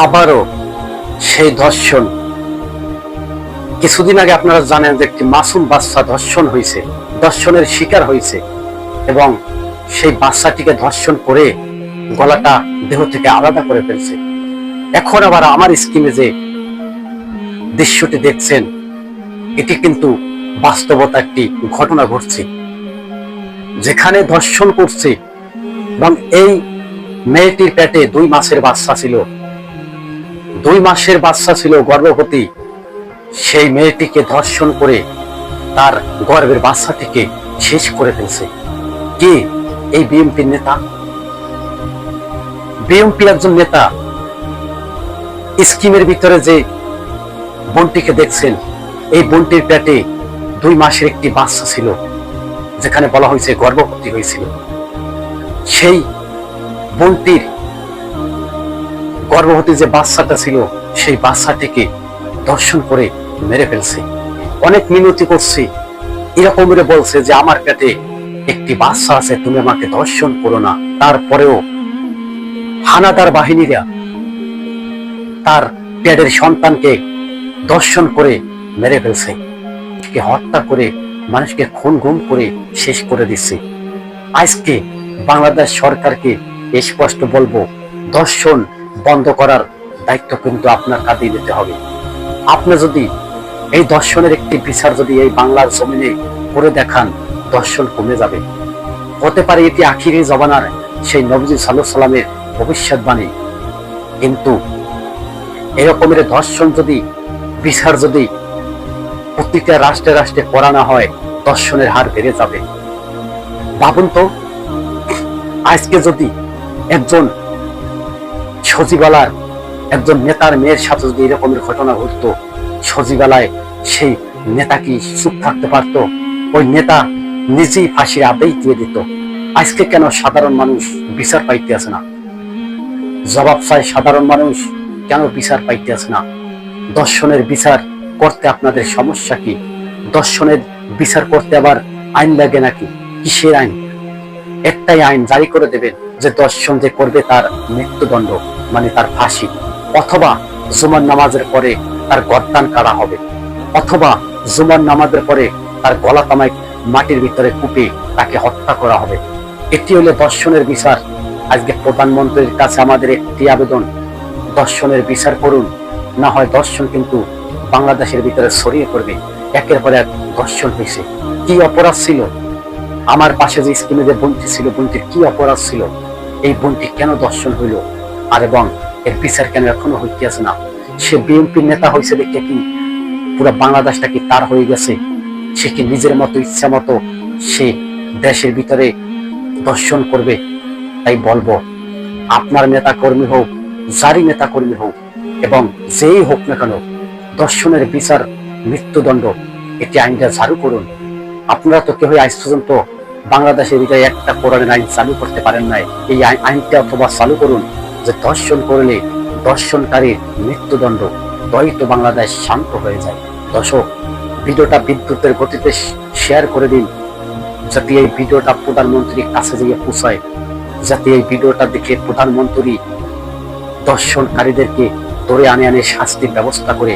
আবারও সেই ধর্ষণ। কিছুদিন আগে আপনারা জানেন যে একটি মাসুম বাচ্চা ধর্ষণ হয়েছে, ধর্ষণের শিকার হয়েছে এবং সেই বাচ্চাটিকে ধর্ষণ করে গলাটা দেহ থেকে আলাদা করে ফেলছে। এখন আবার আমার স্ক্রিনে যে দৃশ্যটি দেখছেন, এটি কিন্তু বাস্তবতা একটি ঘটনা ঘটছে, যেখানে ধর্ষণ করছে এবং এই মেয়েটির পেটে 2 মাসের বাচ্চা ছিল, 2 মাসের বাচ্চা ছিল, গর্ভবতী। সেই মেয়েটিকে ধর্ষণ করে তার গর্ভের বাচ্চাটিকে শেষ করে ফেলছে। কে? এই বিএনপির নেতা। বিএনপি একজন নেতা। স্কিমের ভিতরে যে বোনটিকে দেখছেন, এই বোনটির পেটে 2 মাসের একটি বাচ্চা ছিল, যেখানে বলা হয়েছে গর্ভবতী হয়েছিল। সেই বোনটির গর্ভবতী যে বাচ্চাটা ছিল, সেই বাচ্চাটিকে ধর্ষণ করে মেরে ফেলছে। অনেক মিনতি করছে, এরকম বলছে যে আমার পেটে একটি বাচ্চা আছে, তুমি আমাকে ধর্ষণ করো না। তারপরেও হানাদার বাহিনীরা তার পেটের সন্তানকে ধর্ষণ করে মেরে ফেলছে, হত্যা করে মানুষকে খুন গুম করে শেষ করে দিচ্ছে। আজকে বাংলাদেশ সরকারকে স্পষ্ট বলবো, ধর্ষণ বন্ধ করার দায়িত্ব কিন্তু আপনার কাঁধে নিতে হবে। আপনি যদি এই ধর্ষণের একটি বিচার যদি এই বাংলার জমিনে করে দেখান, ধর্ষণ কমে যাবে। হতে পারে এটি আখিরি জমানার সেই নবীজি সাল্লাল্লাহু আলাইহি সাল্লামের ভবিষ্যৎবাণী, কিন্তু এরকমের ধর্ষণ যদি বিচার যদি প্রত্যেকটা রাষ্ট্রে রাষ্ট্রে করা না হয়, ধর্ষণের হার বেড়ে যাবে। ভাবুন তো, আজকে যদি একজন সচিবালয় একজন নেতার মেয়ের সাথে যদি এরকমের ঘটনা ঘটতো, সচিবালয় সেই নেতা কি চুপ থাকতে পারতো? ওই নেতা নিজেই ফাঁসির আদেশ দিয়ে দিত। আজকে কেন সাধারণ মানুষ বিচার পাইতে আসে না? জবাব চায় সাধারণ মানুষ, কেন বিচার পাইতে আসে না? ধর্ষণের বিচার করতে আপনাদের সমস্যা কি? ধর্ষণের বিচার করতে আবার আইন লাগে নাকি? কিসের আইন? একটাই আইন জারি করে দেবেন যে ধর্ষণ যে করবে তার মৃত্যুদণ্ড, মানে তার ফাঁসি, অথবা জুমার নামাজের পরে তার গর্দান কাটা হবে, অথবা জুমার নামাজের পরে তার গলা তামায় মাটির ভিতরে কুপে তাকে হত্যা করা হবে। এটি হলে ধর্ষণের বিচার। আজকে প্রধানমন্ত্রীর কাছে আমাদের একটি আবেদন, ধর্ষণের বিচার করুন, না হয় ধর্ষণ কিন্তু বাংলাদেশের ভিতরে ছড়িয়ে পড়বে। একের পর এক ধর্ষণ হয়েছে। কি অপরাধ ছিল? আমার পাশে যে স্কিমে যে বোনটি ছিল, বোনটির কি অপরাধ ছিল? এই বোনটি কেন ধর্ষণ হইল? আর এবং এর বিচার কেন এখনো হইতে আছে না? সে বিএনপির নেতা হয়েছে দেখে কি পুরো বাংলাদেশটা কি তার হয়ে গেছে? সে কি নিজের মতো ইচ্ছা মতো সে দেশের ভিতরে ধর্ষণ করবে? তাই বলবো, আপনার নেতা কর্মী হোক, যারই নেতা কর্মী হোক এবং যেই হোক না কেন, ধর্ষণের বিচার মৃত্যুদণ্ড, এটি আইনটা চালু করুন। আপনারা তো কেউ আজ পর্যন্ত বাংলাদেশের ভিতরে একটা কোরআনের আইন চালু করতে পারেন নাই। এই আইনটা অথবা চালু করুন যে ধর্ষণ করলে ধর্ষণকারীর মৃত্যুদণ্ড, তো বাংলাদেশ শান্ত হয়ে যায়। দর্শক, ভিডিওটা বিদ্যুতের গতিতে শেয়ার করে দিন, যাতে এই ভিডিওটা প্রধানমন্ত্রীর কাছে গিয়ে পৌঁছায়, যাতে এই ভিডিওটা দেখে প্রধানমন্ত্রী ধর্ষণকারীদেরকে ধরে আনে শাস্তির ব্যবস্থা করে।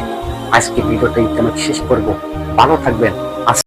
আজকে ভিডিওটা ইন্টারনেট শেষ করব। ভালো থাকবেন।